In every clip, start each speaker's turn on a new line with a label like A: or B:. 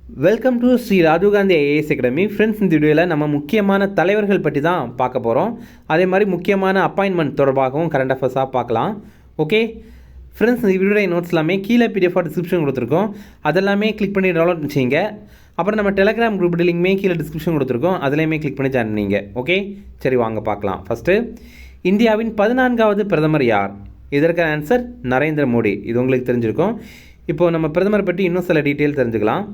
A: Welcome to Shri Rajiv Gandhi IAS academy. Friends, இந்த வீடியோவில் நம்ம முக்கியமான தலைவர்கள் பற்றி தான் பார்க்க போகிறோம். அதே மாதிரி முக்கியமான அப்பாயின்மெண்ட் தொடர்பாகவும் கரண்ட் அஃபேர்ஸாக பார்க்கலாம். ஓகே ஃப்ரெண்ட்ஸ், இந்த வீடியோடைய நோட்ஸ் எல்லாமே கீழே பிடிஎஃபாக டிஸ்கிரிப்ஷன் கொடுத்துருக்கோம். அதெல்லாமே கிளிக் பண்ணி டவுன்லோட் பண்ணிச்சிங்க. அப்புறம் நம்ம டெலிகிராம் குரூப் லிங்க்மே கீழே டிஸ்கிரிப்ஷன் கொடுத்துருக்கோம். அதுலேயுமே கிளிக் பண்ணி ஜாயின் பண்ணிங்க. ஓகே, சரி வாங்க பார்க்கலாம். ஃபஸ்ட்டு, இந்தியாவின் 14வது பிரதமர் யார்? இதற்கான ஆன்சர் நரேந்திர மோடி. இது உங்களுக்கு தெரிஞ்சிருக்கும். இப்போது நம்ம பிரதமர் பற்றி இன்னும் சில டீட்டெயில் தெரிஞ்சுக்கலாம்.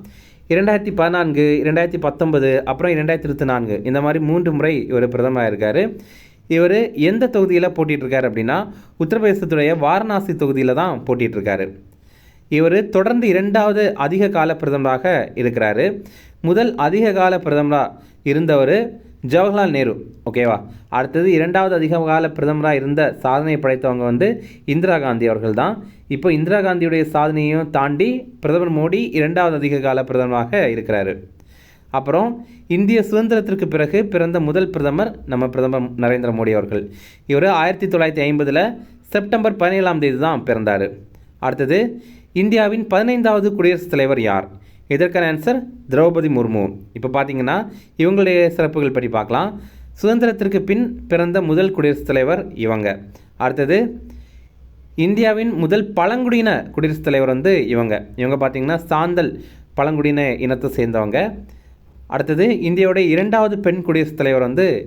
A: 2014, 2019, அப்புறம் 2024 இந்த மாதிரி 3 முறை இவர் பிரதமராக இருக்கார். இவர் எந்த தொகுதியில் போட்டிகிட்ருக்கார் அப்படின்னா, உத்தரப்பிரதேசத்துடைய வாரணாசி தொகுதியில் தான் போட்டிகிட்ருக்காரு. இவர் தொடர்ந்து 2வது அதிக கால பிரதமராக இருக்கிறார். முதல் அதிக கால பிரதமராக இருந்தவர் ஜவஹர்லால் நேரு. ஓகேவா? அடுத்தது 2வது அதிக கால பிரதமராக இருந்த சாதனை படைத்தவங்க இந்திரா காந்தி அவர்கள் தான். இப்போ இந்திரா காந்தியுடைய சாதனையும் தாண்டி பிரதமர் மோடி 2வது அதிக கால பிரதமராக இருக்கிறார். அப்புறம் இந்திய சுதந்திரத்திற்கு பிறகு பிறந்த முதல் பிரதமர் நம்ம பிரதமர் நரேந்திர மோடி அவர்கள். இவர் 1950 செப்டம்பர் 17 தான் பிறந்தார். அடுத்தது, இந்தியாவின் 15வது குடியரசுத் தலைவர் யார்? இதற்கான ஆன்சர் திரௌபதி முர்மு. இப்போ பார்த்தீங்கன்னா இவங்களுடைய சிறப்புகள் பற்றி பார்க்கலாம். சுதந்திரத்திற்கு பின் பிறந்த முதல் குடியரசுத் தலைவர் இவங்க. அடுத்தது, இந்தியாவின் முதல் பழங்குடியின குடியரசுத் தலைவர் இவங்க பார்த்தீங்கன்னா சாந்தல் பழங்குடியின இனத்தை சேர்ந்தவங்க. அடுத்தது, இந்தியாவுடைய 2வது பெண் குடியரசுத் தலைவர்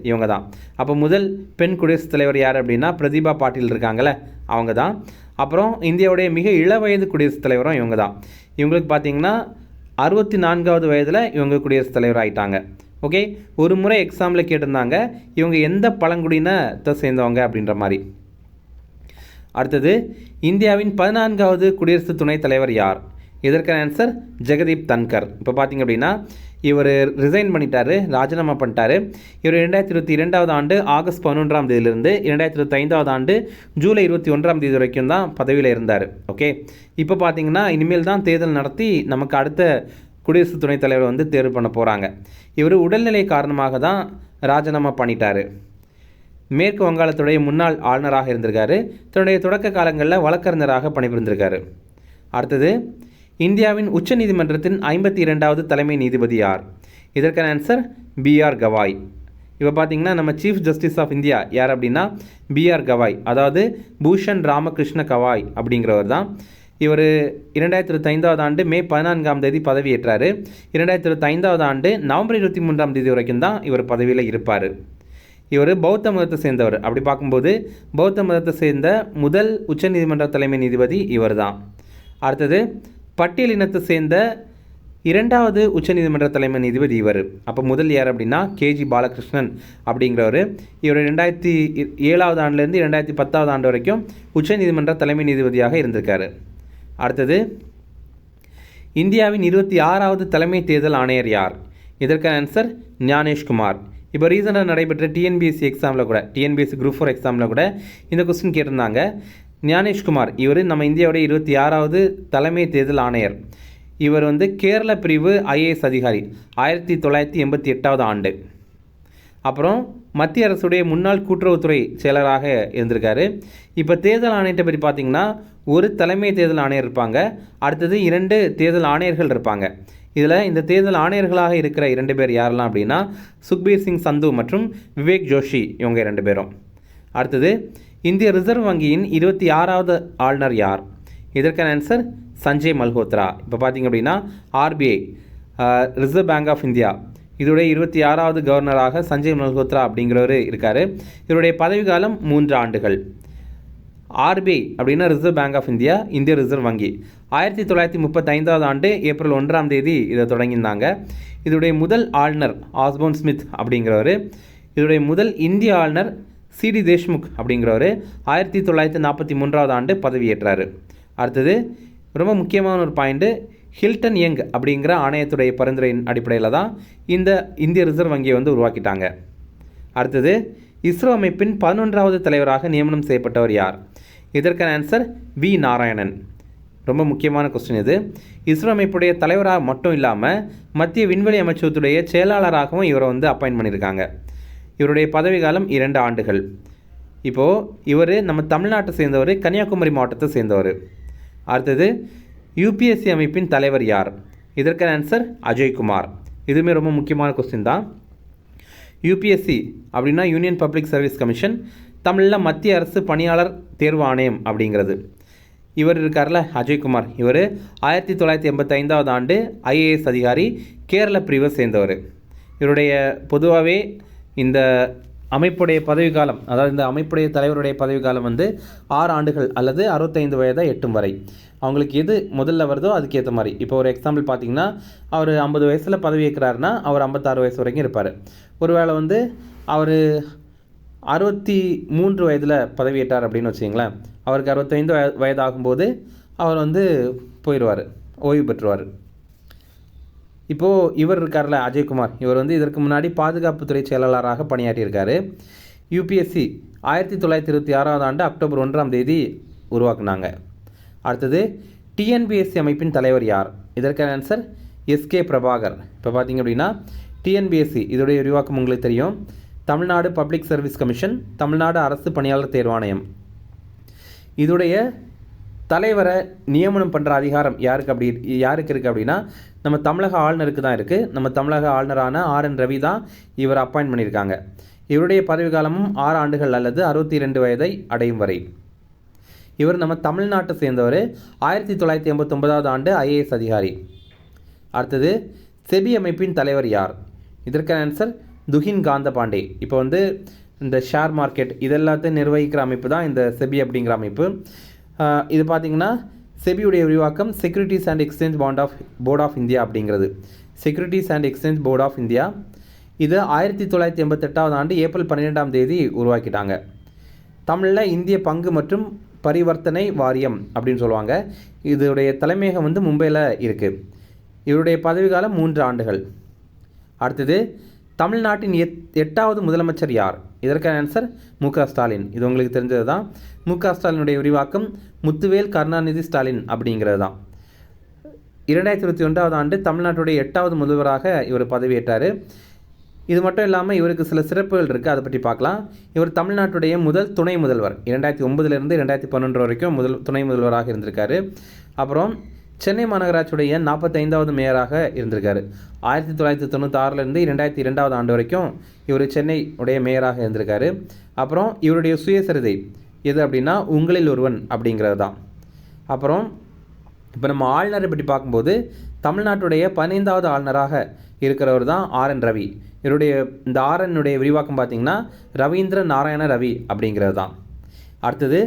A: இவங்க தான். அப்போ முதல் பெண் குடியரசுத் தலைவர் யார் அப்படின்னா பிரதிபா பாட்டீல் இருக்காங்களே, அவங்க தான். அப்புறம் இந்தியாவுடைய மிக இளவயது குடியரசுத் தலைவரும் இவங்க தான். இவங்களுக்கு பார்த்தீங்கன்னா 64வது வயதில் இவங்க குடியரசுத் தலைவர் ஆகிட்டாங்க. ஓகே, ஒரு முறை எக்ஸாமில் கேட்டிருந்தாங்க இவங்க எந்த பழங்குடியினத்தை சேர்ந்தவங்க அப்படின்ற மாதிரி. அடுத்தது, இந்தியாவின் 14வது குடியரசு துணைத் தலைவர் யார்? இதற்கான ஆன்சர் ஜெகதீப் தன்கர். இப்போ பார்த்தீங்க அப்படின்னா இவர் ரிசைன் பண்ணிட்டார், ராஜினாமா பண்ணிட்டார். இவர் 2022 ஆண்டு ஆகஸ்ட் 11 தேதியிலிருந்து 2025 ஆண்டு ஜூலை 21 வரைக்கும் தான் பதவியில் இருந்தார். ஓகே, இப்போ பார்த்தீங்கன்னா இனிமேல் தான் தேர்தல் நடத்தி நமக்கு அடுத்த குடியரசு துணைத் தலைவர் தேர்வு பண்ண போகிறாங்க. இவர் உடல்நிலை காரணமாக தான் ராஜினாமா பண்ணிட்டார். மேற்கு வங்காளத்துடைய முன்னாள் ஆளுநராக இருந்திருக்காரு. தன்னுடைய தொடக்க காலங்களில் வழக்கறிஞராக பணிபுரிந்திருக்காரு. அடுத்தது, இந்தியாவின் உச்ச நீதிமன்றத்தின் 52வது தலைமை நீதிபதி யார்? இதற்கான ஆன்சர் பிஆர் கவாய். இப்போ பார்த்தீங்கன்னா நம்ம சீஃப் ஜஸ்டிஸ் ஆஃப் இந்தியா யார் அப்படின்னா பிஆர் கவாய், அதாவது பூஷன் ராமகிருஷ்ண கவாய் அப்படிங்கிறவர் தான். இவர் 2025 ஆண்டு மே 14 பதவியேற்றார். 2025 ஆண்டு நவம்பர் 23 வரைக்கும் தான் இவர் பதவியில் இருப்பார். இவர் பௌத்த மதத்தை சேர்ந்தவர். அப்படி பார்க்கும்போது பௌத்த மதத்தை சேர்ந்த முதல் உச்சநீதிமன்ற தலைமை நீதிபதி இவர் தான். அடுத்தது, பட்டியலினத்தை சேர்ந்த 2வது உச்சநீதிமன்ற தலைமை நீதிபதி இவர். அப்போ முதல் யார் அப்படின்னா கேஜி பாலகிருஷ்ணன் அப்படிங்கிறவர். இவர் 2007 ஆண்டுலேருந்து 2010 ஆண்டு வரைக்கும் உச்சநீதிமன்ற தலைமை நீதிபதியாக இருந்திருக்காரு. அடுத்தது, இந்தியாவின் 26வது தலைமை தேர்தல் ஆணையர் யார்? இதற்கான ஆன்சர் ஞானேஷ்குமார். இப்போ ரீசெண்டாக நடைபெற்ற டிஎன்பிஎஸ்சி எக்ஸாமில் கூட, டிஎன்பிஎஸ்சி குரூப் 4 எக்ஸாமில் கூட இந்த கொஸ்டின் கேட்டிருந்தாங்க. ஞானேஷ்குமார் இவர் நம்ம இந்தியாவுடைய 26வது தலைமை தேர்தல் ஆணையர். இவர் கேரள பிரிவு ஐஏஎஸ் அதிகாரி 1988 ஆண்டு. அப்புறம் மத்திய அரசுடைய முன்னாள் கூட்டுறவுத்துறை செயலராக இருந்திருக்காரு. இப்போ தேர்தல் ஆணையத்தை பற்றி பார்த்திங்கன்னா ஒரு தலைமை தேர்தல் ஆணையர் இருப்பாங்க, அடுத்தது 2 தேர்தல் ஆணையர்கள் இருப்பாங்க. இதில் இந்த தேர்தல் ஆணையர்களாக இருக்கிற 2 பேர் யாரெல்லாம் அப்படின்னா சுக்பீர் சிங் சந்து மற்றும் விவேக் ஜோஷி, இவங்க 2 பேரும். அடுத்தது, இந்திய ரிசர்வ் வங்கியின் 26வது ஆளுநர் யார்? இதற்கான ஆன்சர் சஞ்சய் மல்ஹோத்ரா. இப்போ பார்த்திங்க அப்படின்னா RBI, reserve bank of India, இதோடைய 26வது கவர்னராக சஞ்சய் மல்ஹோத்ரா அப்படிங்கிறவர் இருக்கார். இவருடைய பதவிக்காலம் 3 ஆண்டுகள். ஆர்பிஐ அப்படின்னா ரிசர்வ் பேங்க் ஆஃப் இந்தியா, இந்திய ரிசர்வ் வங்கி. 1935 ஆண்டு ஏப்ரல் 1 இதை தொடங்கியிருந்தாங்க. இதோடைய முதல் ஆளுநர் ஆஸ்போன் ஸ்மித் அப்படிங்கிறவர். இதோடைய முதல் இந்திய ஆளுநர் சிடி தேஷ்முக் அப்படிங்கிறவர் 1943 ஆண்டு பதவியேற்றார். அடுத்தது, ரொம்ப முக்கியமான ஒரு பாயிண்ட்டு, ஹில்டன் யங் அப்படிங்கிற ஆணையத்துடைய பரிந்துரையின் அடிப்படையில் தான் இந்த இந்திய ரிசர்வ் வங்கியை உருவாக்கிட்டாங்க. அடுத்தது, இஸ்ரோ அமைப்பின் 11வது தலைவராக நியமனம் செய்யப்பட்டவர் யார்? இதற்கான ஆன்சர் வி நாராயணன். ரொம்ப முக்கியமான கொஸ்டின் இது. இஸ்ரோ அமைப்புடைய தலைவராக மட்டும் இல்லாமல் மத்திய விண்வெளி அமைச்சகத்துடைய செயலாளராகவும் இவரை அப்பாயின்ட் பண்ணியிருக்காங்க. இவருடைய பதவி காலம் 2 ஆண்டுகள். இப்போது இவர் நம்ம தமிழ்நாட்டை சேர்ந்தவர், கன்னியாகுமரி மாவட்டத்தை சேர்ந்தவர். அடுத்தது, யூபிஎஸ்சி அமைப்பின் தலைவர் யார்? இதற்கான ஆன்சர் அஜய்குமார். இதுவுமே ரொம்ப முக்கியமான கொஸ்டின் தான். யூபிஎஸ்சி அப்படின்னா யூனியன் பப்ளிக் சர்வீஸ் கமிஷன், தமிழில் மத்திய அரசு பணியாளர் தேர்வு ஆணையம் அப்படிங்கிறது. இவர் இருக்கார்ல அஜய்குமார், இவர் 1985 ஆண்டு ஐஏஎஸ் அதிகாரி, கேரள பிரிவை சேர்ந்தவர். இவருடைய பொதுவாகவே இந்த அமைப்புடைய பதவிக்காலம், அதாவது இந்த அமைப்புடைய தலைவருடைய பதவிக்காலம் வந்து 6 ஆண்டுகள் அல்லது 65 வயதை எட்டும் வரை. அவங்களுக்கு எது முதல்ல வருதோ அதுக்கேற்ற மாதிரி. இப்போ ஒரு எக்ஸாம்பிள் பார்த்தீங்கன்னா, அவர் 50 வயசில் பதவி ஏற்கிறாருன்னா அவர் 56 வயசு வரைக்கும் இருப்பார். ஒருவேளை வந்து அவர் 63 வயதில் பதவியேற்றார் அப்படின்னு வச்சிங்களேன், அவருக்கு 65 வயது ஆகும்போது அவர் வந்து போயிடுவார், ஓய்வு பெற்றுவார். இப்போது இவர் இருக்கார்ல அஜய்குமார், இவர் வந்து இதற்கு முன்னாடி பாதுகாப்புத்துறை செயலாளராக பணியாற்றியிருக்காரு. யூபிஎஸ்சி 1926 ஆண்டு அக்டோபர் 1 உருவாக்குனாங்க. அடுத்தது டிஎன்பிஎஸ்சி அமைப்பின் தலைவர் யார்? இதற்கான ஆன்சர் எஸ்கே பிரபாகர். இப்போ பார்த்தீங்க அப்படின்னா டிஎன்பிஎஸ்சி இதோடைய விரிவாக்கம் உங்களுக்கு தெரியும். Tamil Nadu public service commission, Tamil Nadu அரசு பணியாளர் தேர்வாணையம். இதோடைய தலைவரை நியமனம் பண்ணுற அதிகாரம் யாருக்கு இருக்குது அப்படின்னா நம்ம தமிழக ஆளுநருக்கு தான் இருக்குது. நம்ம தமிழக ஆளுநரான RN ரவி தான் இவர் அப்பாயின்ட் பண்ணியிருக்காங்க. இவருடைய பதவிக்காலமும் 6 ஆண்டுகள் அல்லது 62 வயதை அடையும் வரை. இவர் நம்ம தமிழ்நாட்டை சேர்ந்தவர். 1989 ஆண்டு ஐஏஎஸ் அதிகாரி. அடுத்தது செபி அமைப்பின் தலைவர் யார்? இதற்கான ஆன்சர் துகின் காந்த பாண்டே. இப்போ வந்து இந்த ஷேர் மார்க்கெட் இதெல்லாத்தையும் நிர்வகிக்கிற அமைப்பு தான் இந்த செபி அப்படிங்கிற அமைப்பு. இது பார்த்திங்கன்னா செபியுடைய விரிவாக்கம் securities and exchange board of India அப்படிங்கிறது. Securities and exchange board of India. இது 1988 ஆண்டு ஏப்ரல் 12 உருவாக்கிட்டாங்க. தமிழில் இந்திய பங்கு மற்றும் பரிவர்த்தனை வாரியம் அப்படின்னு சொல்லுவாங்க. இதோடைய தலைமையகம் வந்து மும்பையில் இருக்குது. இவருடைய பதவிக்காலம் 3 ஆண்டுகள். அடுத்தது தமிழ்நாட்டின் 8வது முதலமைச்சர் யார்? இதற்கான ஆன்சர் மு.க. ஸ்டாலின். இது உங்களுக்கு தெரிஞ்சது தான். மு.க. ஸ்டாலினுடைய விரிவாக்கம் முத்துவேல் கருணாநிதி ஸ்டாலின் அப்படிங்கிறது தான். 2021 ஆண்டு தமிழ்நாட்டுடைய 8வது முதல்வராக இவர் பதவியேற்றார். இது மட்டும் இல்லாமல் இவருக்கு சில சிறப்புகள் இருக்குது, அதை பற்றி பார்க்கலாம். இவர் தமிழ்நாட்டுடைய முதல் துணை முதல்வர். 2009 2012 வரைக்கும் துணை முதல்வராக இருந்திருக்காரு. அப்புறம் சென்னை மாநகராட்சியுடைய 45வது மேயராக இருந்திருக்காரு. 1996 2002 ஆண்டு வரைக்கும் இவர் சென்னை உடைய மேயராக இருந்திருக்காரு. அப்புறம் இவருடைய சுயசரிதை எது அப்படின்னா உங்களில் ஒருவன் அப்படிங்கிறது தான். அப்புறம் இப்போ நம்ம ஆளுநரை பற்றி பார்க்கும்போது தமிழ்நாட்டுடைய 15வது ஆளுநராக இருக்கிறவர் தான் RN ரவி. இவருடைய இந்த RNனுடைய விரிவாக்கம் பார்த்திங்கன்னா ரவீந்திர நாராயண ரவி அப்படிங்கிறது தான். அடுத்தது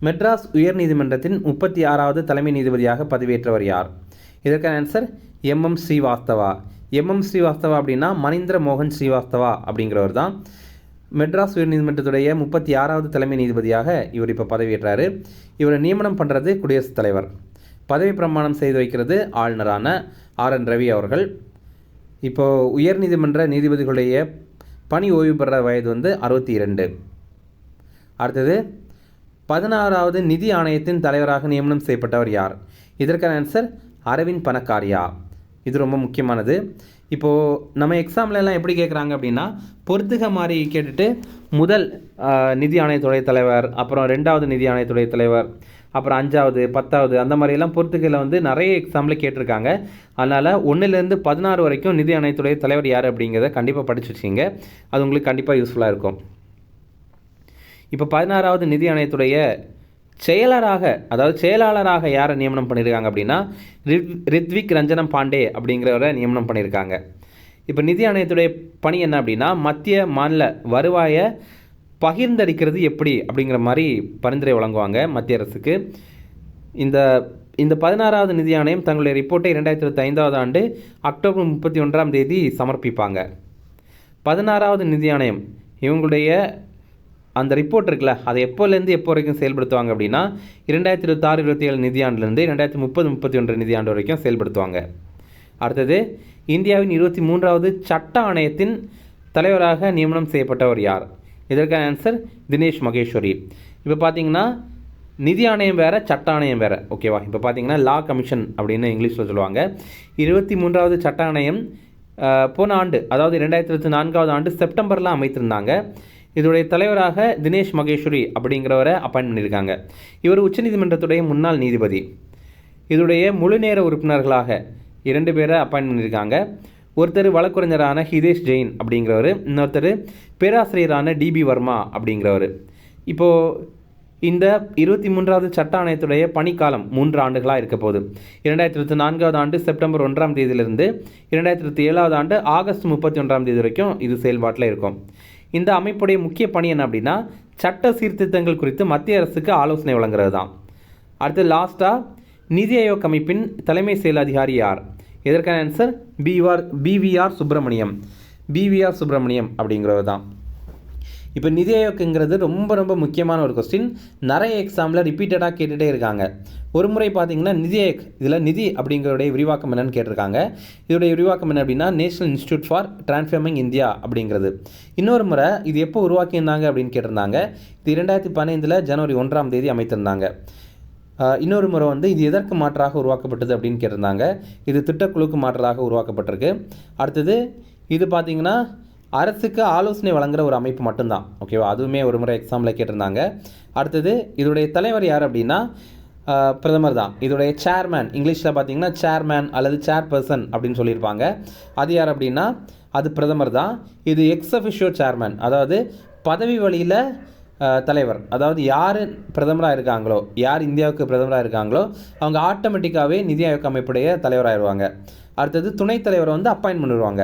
A: மெட்ராஸ் உயர்நீதிமன்றத்தின் 36வது தலைமை நீதிபதியாக பதவியேற்றவர் யார்? இதற்கான answer MM Srivastava. MM Srivastava அப்படின்னா மணிந்திர மோகன் ஸ்ரீவாஸ்தவா அப்படிங்கிறவர் தான். மெட்ராஸ் உயர்நீதிமன்றத்துடைய 36வது தலைமை நீதிபதியாக இவர் இப்போ பதவியேற்றார். இவரை நியமனம் பண்ணுறது குடியரசுத் தலைவர். பதவி பிரமாணம் செய்து வைக்கிறது ஆளுநரான RN ரவி அவர்கள். இப்போது உயர்நீதிமன்ற நீதிபதிகளுடைய பணி ஓய்வு பெற வயது வந்து 62. அடுத்தது 16வது நிதி ஆணையத்தின் தலைவராக நியமனம் செய்யப்பட்டவர் யார்? இதற்கான ஆன்சர் அரவிந்த் பனகாரியா. இது ரொம்ப முக்கியமானது. இப்போது நம்ம எக்ஸாம்லலாம் எப்படி கேட்குறாங்க அப்படின்னா பொறுத்துக மாதிரி கேட்டுட்டு முதல் நிதி ஆணையத்துடைய தலைவர், அப்புறம் 2வது நிதி ஆணையத்துடைய தலைவர், அப்புறம் 5வது 10வது அந்த மாதிரியெல்லாம் பொறுத்துகையில் வந்து நிறைய எக்ஸாம்பிள் கேட்டிருக்காங்க. அதனால் 1லேருந்து 16 வரைக்கும் நிதி ஆணையத்துடைய தலைவர் யார் அப்படிங்கிறத கண்டிப்பாக படித்து வச்சிங்க. அது உங்களுக்கு கண்டிப்பாக யூஸ்ஃபுல்லாக இருக்கும். இப்போ 16வது நிதி ஆணையத்துடைய செயலாளராக யாரை நியமனம் பண்ணியிருக்காங்க அப்படின்னா ரித்விக் ரஞ்சனம் பாண்டே அப்படிங்கிறவரை நியமனம் பண்ணியிருக்காங்க. இப்போ நிதி ஆணையத்துடைய பணி என்ன அப்படின்னா மத்திய மாநில வருவாயை பகிர்ந்தளிக்கிறது எப்படி அப்படிங்கிற மாதிரி பரிந்துரை வழங்குவாங்க மத்திய அரசுக்கு. இந்த 16வது நிதி ஆணையம் தங்களுடைய ரிப்போர்ட்டை 2025 ஆண்டு அக்டோபர் 31 சமர்ப்பிப்பாங்க. 16வது நிதி ஆணையம் இவங்களுடைய அந்த ரிப்போர்ட் இருக்குல்ல, அதை எப்போலேருந்து எப்போ வரைக்கும் செயல்படுத்துவாங்க அப்படின்னா 2026-27 நிதியாண்டுலேருந்து 2030-31 நிதியாண்டு வரைக்கும் செயல்படுத்துவாங்க. அடுத்தது இந்தியாவின் 23வது சட்ட ஆணையத்தின் தலைவராக நியமனம் செய்யப்பட்டவர் யார்? இதற்கான ஆன்சர் தினேஷ் மகேஸ்வரி. இப்போ பார்த்தீங்கன்னா நிதி ஆணையம் வேறு, சட்ட ஆணையம் வேறு, ஓகேவா? இப்போ பார்த்தீங்கன்னா லா கமிஷன் அப்படின்னு இங்கிலீஷில் சொல்லுவாங்க. 23வது சட்ட ஆணையம் போன ஆண்டு, அதாவது 2024 ஆண்டு செப்டம்பரில் அமைத்திருந்தாங்க. இதோடைய தலைவராக தினேஷ் மகேஸ்வரி அப்படிங்கிறவரை அப்பாயின்ட் பண்ணியிருக்காங்க. இவர் உச்சநீதிமன்றத்துடைய முன்னாள் நீதிபதி. இதோடைய முழு நேர உறுப்பினர்களாக 2 பேரை அப்பாயின்ட் பண்ணியிருக்காங்க. ஒருத்தர் வழக்கறிஞரான ஹிதேஷ் ஜெயின் அப்படிங்கிறவர், இன்னொருத்தர் பேராசிரியரான டிபி வர்மா அப்படிங்கிறவர். இப்போது இந்த 23வது சட்ட ஆணையத்துடைய பணிக்காலம் 3 ஆண்டுகளாக இருக்க போகுது. 2024 ஆண்டு செப்டம்பர் 1ஆம் தேதியிலிருந்து 2027 ஆண்டு ஆகஸ்ட் 31ஆம் தேதி வரைக்கும் இது செயல்பாட்டில் இருக்கும். இந்த அமைப்புடைய முக்கிய பணி என்ன அப்படின்னா, சட்ட சீர்திருத்தங்கள் குறித்து மத்திய அரசுக்கு ஆலோசனை வழங்குறது தான். அடுத்து லாஸ்ட்டாக நிதி ஆயோக் அமைப்பின் தலைமை செயல் அதிகாரி யார்? இதற்கான ஆன்சர் பிவிஆர் சுப்பிரமணியம் அப்படிங்கிறது தான். இப்போ நிதி ஆயோக்குங்கிறது ரொம்ப ரொம்ப முக்கியமான ஒரு கொஸ்டின். நிறைய எக்ஸாமில் ரிப்பீட்டடாக கேட்டுகிட்டே இருக்காங்க. ஒரு முறை பார்த்தீங்கன்னா நிதி ஆயோக், இதில் நிதி அப்படிங்கிறடைய விரிவாக்கம் என்னன்னு கேட்டிருக்காங்க. இதோடைய விரிவாக்கம் என்ன அப்படின்னா national institute for transforming India அப்படிங்கிறது. இன்னொரு முறை இது எப்போ உருவாக்கியிருந்தாங்க அப்படின்னு கேட்டிருந்தாங்க. இது 2015 ஜனவரி 1ஆம் தேதி அமைத்திருந்தாங்க. இன்னொரு முறை இது எதற்கு மாற்றாக உருவாக்கப்பட்டது அப்படின்னு கேட்டிருந்தாங்க. இது திட்டக்குழுக்கு மாற்றாக உருவாக்கப்பட்டிருக்கு. அடுத்தது இது பார்த்திங்கன்னா அரசுக்கு ஆலோசனை வழங்குகிற ஒரு அமைப்பு மட்டும்தான். ஓகேவா, அதுவுமே ஒரு முறை எக்ஸாமில் கேட்டிருந்தாங்க. அடுத்தது இதோடைய தலைவர் யார் அப்படின்னா பிரதமர் தான். இதோடைய சேர்மேன், இங்கிலீஷில் பார்த்தீங்கன்னா சேர்மேன் அல்லது சேர்பர்சன் அப்படின்னு சொல்லியிருப்பாங்க. அது யார் அப்படின்னா அது பிரதமர் தான். இது எக்ஸ் அஃபிஷியோ சேர்மேன், அதாவது பதவி வழியில் தலைவர். அதாவது யார் பிரதமராக இருக்காங்களோ, யார் இந்தியாவுக்கு பிரதமராக இருக்காங்களோ அவங்க ஆட்டோமேட்டிக்காகவே நிதி ஆயோக் அமைப்புடைய தலைவராகிடுவாங்க. அடுத்தது துணைத் தலைவரை அப்பாயின்ட் பண்ணிடுவாங்க.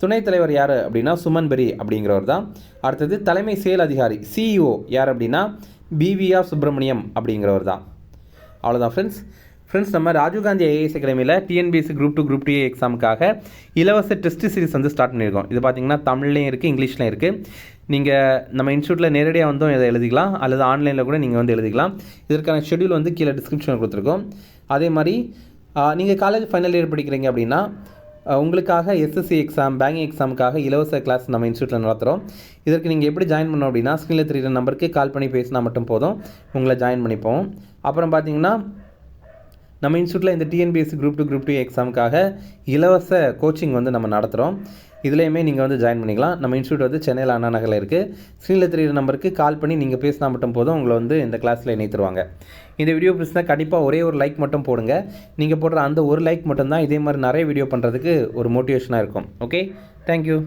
A: துணைத் தலைவர் யார் அப்படின்னா சுமன் பெரி அப்படிங்கிறவர் தான். அடுத்தது தலைமை செயல் அதிகாரி சிஇஓ யார் அப்படின்னா பிவிஆர் சுப்பிரமணியம் அப்படிங்கிறவர் தான். அவ்வளோதான் ஃப்ரெண்ட்ஸ் நம்ம ராஜீவ்காந்தி ஐஏஎஸ் அகாடமியில் டிஎன்பிஎஸ்சி குரூப் 2 குரூப் 2 எக்ஸாமுக்காக இலவச டெஸ்ட் சீரிஸ் ஸ்டார்ட் பண்ணியிருக்கோம். இது பார்த்திங்கன்னா தமிழ்லையும் இருக்குது, இங்கிலீஷ்லையும் இருக்குது. நீங்கள் நம்ம இன்ஸ்டியூட்டில் நேரடியாக இதை எழுதிக்கலாம், அல்லது ஆன்லைனில் கூட நீங்கள் எழுதிக்கலாம். இதற்கான ஷெட்யூல் கீழே டிஸ்கிரிப்ஷனில் கொடுத்துருக்கோம். அதே மாதிரி நீங்கள் காலேஜ் ஃபைனல் இயர் படிக்கிறீங்க அப்படின்னா உங்களுக்காக எஸ்எஸ்சி எக்ஸாம், பேங்கிங் எக்ஸாமுக்காக இலவச கிளாஸ் நம்ம இன்ஸ்டியூட்டில் நடத்துகிறோம். இதற்கு நீங்கள் எப்படி ஜாயின் பண்ணோம் அப்படின்னா ஸ்க்ரீனில் தெரியுற நம்பருக்கு கால் பண்ணி பேசினா மட்டும் போதும், உங்களை ஜாயின் பண்ணிப்போம். அப்புறம் பார்த்தீங்கன்னா நம்ம இன்ஸ்டியூட்டில் இந்த டிஎன்பிஎஸ்சி குரூப் 2 குரூப் 2 எக்ஸாமுக்காக இலவச கோச்சிங் நம்ம நடத்துகிறோம். இதுலேயுமே நீங்கள் ஜாயின் பண்ணிக்கலாம். நம்ம இன்ஸ்டியூட் சென்னையில் அண்ணா நகரில் இருக்குது. ஸ்க்ரீனில் தெரியுற நம்பருக்கு கால் பண்ணி நீங்கள் பேசினா மட்டும் போதும், உங்களை இந்த கிளாஸில் இணைத்துருவாங்க. இந்த வீடியோ பிடிச்சினா கண்டிப்பாக ஒரே ஒரு லைக் மட்டும் போடுங்க. நீங்கள் போடுற அந்த ஒரு லைக் மட்டும்தான் இதே மாதிரி நிறைய வீடியோ பண்ணுறதுக்கு ஒரு மோட்டிவேஷனாக இருக்கும். Okay, thank you.